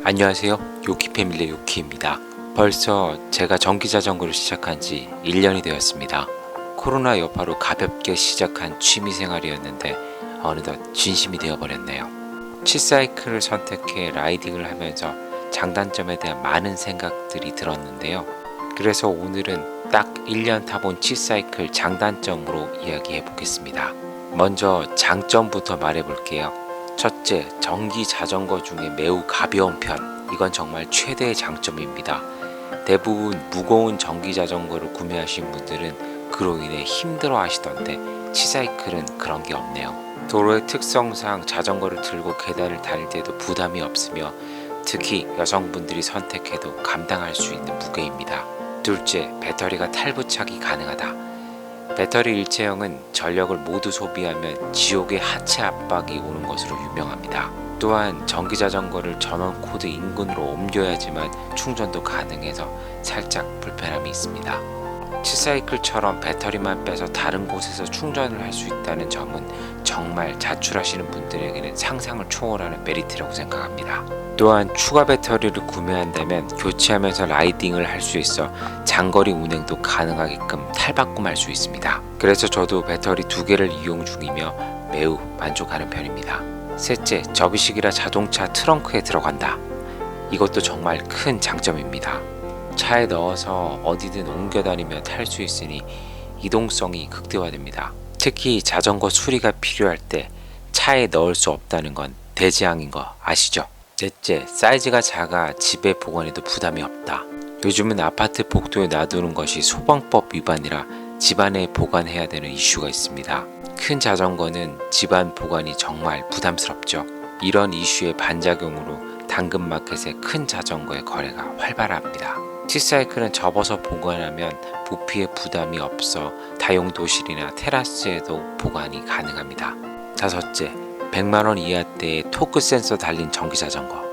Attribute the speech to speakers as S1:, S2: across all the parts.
S1: 안녕하세요. 요키패밀리의 요키입니다. 벌써 제가 전기자전거를 시작한 지 1년이 되었습니다. 코로나 여파로 가볍게 시작한 취미생활이었는데 어느덧 진심이 되어버렸네요. 치사이클을 선택해 라이딩을 하면서 장단점에 대한 많은 생각들이 들었는데요. 그래서 오늘은 딱 1년 타본 치사이클 장단점으로 이야기해 보겠습니다. 먼저 장점부터 말해 볼게요. 첫째, 전기 자전거 중에 매우 가벼운 편. 이건 정말 최대의 장점입니다. 대부분 무거운 전기 자전거를 구매하신 분들은 그로 인해 힘들어 하시던데 치사이클은 그런 게 없네요. 도로의 특성상 자전거를 들고 계단을 다닐 때도 부담이 없으며 특히 여성분들이 선택해도 감당할 수 있는 무게입니다. 둘째, 배터리가 탈부착이 가능하다. 배터리 일체형은 전력을 모두 소비하면 지옥의 하체 압박이 오는 것으로 유명합니다. 또한 전기자전거를 전원 코드 인근으로 옮겨야지만 충전도 가능해서 살짝 불편함이 있습니다. 치사이클처럼 배터리만 빼서 다른 곳에서 충전을 할 수 있다는 점은 정말 자출하시는 분들에게는 상상을 초월하는 메리트라고 생각합니다. 또한 추가 배터리를 구매한다면 교체하면서 라이딩을 할 수 있어 장거리 운행도 가능하게끔 탈바꿈할 수 있습니다. 그래서 저도 배터리 2개를 이용 중이며 매우 만족하는 편입니다. 셋째, 접이식이라 자동차 트렁크에 들어간다. 이것도 정말 큰 장점입니다. 차에 넣어서 어디든 옮겨 다니며 탈 수 있으니 이동성이 극대화됩니다. 특히 자전거 수리가 필요할 때 차에 넣을 수 없다는 건 대재앙인 거 아시죠? 넷째, 사이즈가 작아 집에 보관해도 부담이 없다. 요즘은 아파트 복도에 놔두는 것이 소방법 위반이라 집안에 보관해야 되는 이슈가 있습니다. 큰 자전거는 집안 보관이 정말 부담스럽죠. 이런 이슈의 반작용으로 당근마켓의 큰 자전거의 거래가 활발합니다. 치사이클은 접어서 보관하면 부피에 부담이 없어 다용도실이나 테라스에도 보관이 가능합니다. 다섯째, 100만원 이하대의 토크 센서 달린 전기자전거.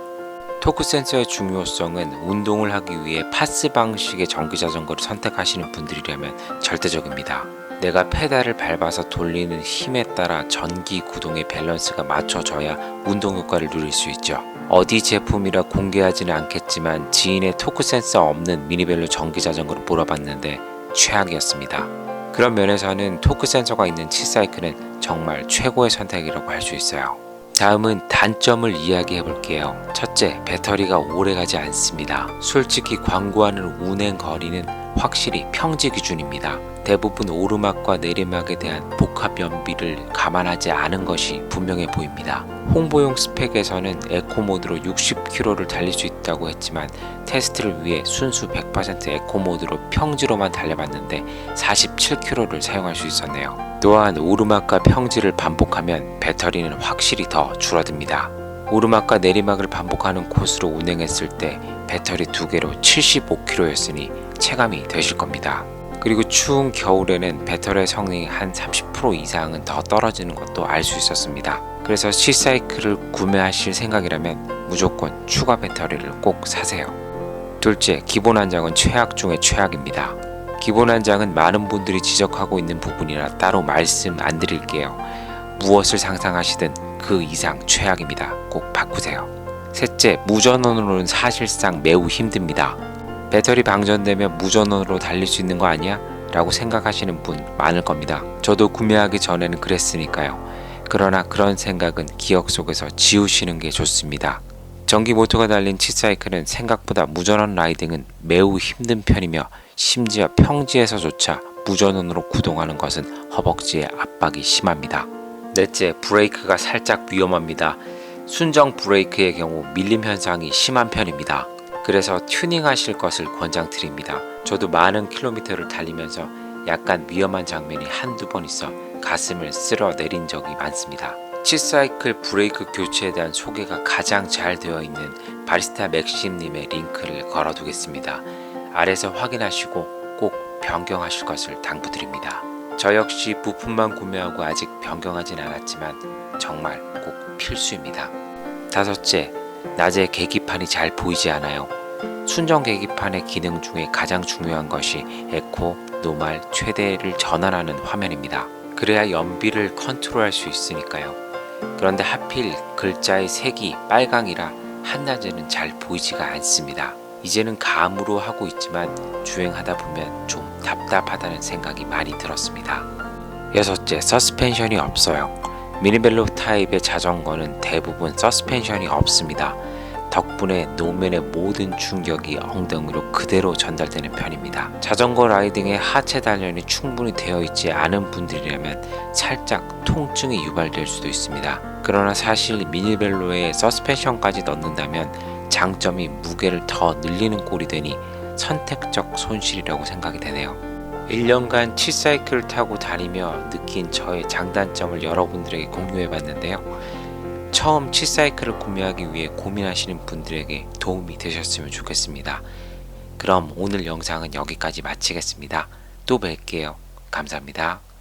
S1: 토크 센서의 중요성은 운동을 하기 위해 파스 방식의 전기자전거를 선택하시는 분들이라면 절대적입니다. 내가 페달을 밟아서 돌리는 힘에 따라 전기 구동의 밸런스가 맞춰져야 운동 효과를 누릴 수 있죠. 어디 제품이라 공개하지는 않겠지만 지인의 토크 센서 없는 미니벨로 전기자전거를 몰아봤는데 최악이었습니다. 그런 면에서는 토크 센서가 있는 치사이클은 정말 최고의 선택이라고 할 수 있어요. 다음은 단점을 이야기해 볼게요. 첫째, 배터리가 오래가지 않습니다. 솔직히 광고하는 운행 거리는 확실히 평지 기준입니다. 대부분 오르막과 내리막에 대한 복합 연비를 감안하지 않은 것이 분명해 보입니다. 홍보용 스펙에서는 에코 모드로 60km를 달릴 수 있다고 했지만 테스트를 위해 순수 100% 에코 모드로 평지로만 달려봤는데 47km를 사용할 수 있었네요. 또한 오르막과 평지를 반복하면 배터리는 확실히 더 줄어듭니다. 오르막과 내리막을 반복하는 코스로 운행했을 때 배터리 2개로 75km였으니 체감이 되실 겁니다. 그리고 추운 겨울에는 배터리의 성능이 한 30% 이상은 더 떨어지는 것도 알 수 있었습니다. 그래서 치사이클을 구매하실 생각이라면 무조건 추가 배터리를 꼭 사세요. 둘째, 기본 안장은 최악 중의 최악입니다. 기본 안장은 많은 분들이 지적하고 있는 부분이라 따로 말씀 안 드릴게요. 무엇을 상상하시든 그 이상 최악입니다. 꼭 바꾸세요. 셋째, 무전원으로는 사실상 매우 힘듭니다. 배터리 방전되면 무전원으로 달릴 수 있는 거 아니야? 라고 생각하시는 분 많을 겁니다. 저도 구매하기 전에는 그랬으니까요. 그러나 그런 생각은 기억 속에서 지우시는 게 좋습니다. 전기 모터가 달린 치사이클은 생각보다 무전원 라이딩은 매우 힘든 편이며 심지어 평지에서조차 무전원으로 구동하는 것은 허벅지에 압박이 심합니다. 넷째, 브레이크가 살짝 위험합니다. 순정 브레이크의 경우 밀림 현상이 심한 편입니다. 그래서 튜닝하실 것을 권장드립니다. 저도 많은 킬로미터를 달리면서 약간 위험한 장면이 한두 번 있어 가슴을 쓸어 내린 적이 많습니다. 치사이클 브레이크 교체에 대한 소개가 가장 잘 되어 있는 바리스타 맥심님의 링크를 걸어두겠습니다. 아래서 확인하시고 꼭 변경하실 것을 당부드립니다. 저 역시 부품만 구매하고 아직 변경하진 않았지만 정말 꼭 필수입니다. 다섯째, 낮에 계기판이 잘 보이지 않아요. 순정 계기판의 기능 중에 가장 중요한 것이 에코, 노말, 최대를 전환하는 화면입니다. 그래야 연비를 컨트롤할 수 있으니까요. 그런데 하필 글자의 색이 빨강이라 한낮에는 잘 보이지가 않습니다. 이제는 감으로 하고 있지만 주행하다 보면 좀 답답하다는 생각이 많이 들었습니다. 여섯째, 서스펜션이 없어요. 미니벨로 타입의 자전거는 대부분 서스펜션이 없습니다. 덕분에 노면의 모든 충격이 엉덩이로 그대로 전달되는 편입니다. 자전거 라이딩에 하체 단련이 충분히 되어 있지 않은 분들이라면 살짝 통증이 유발될 수도 있습니다. 그러나 사실 미니벨로에 서스펜션까지 넣는다면 장점이 무게를 더 늘리는 꼴이 되니 선택적 손실이라고 생각이 되네요. 1년간 치사이클을 타고 다니며 느낀 저의 장단점을 여러분들에게 공유해 봤는데요. 처음 치사이클을 구매하기 위해 고민하시는 분들에게 도움이 되셨으면 좋겠습니다. 그럼 오늘 영상은 여기까지 마치겠습니다. 또 뵐게요. 감사합니다.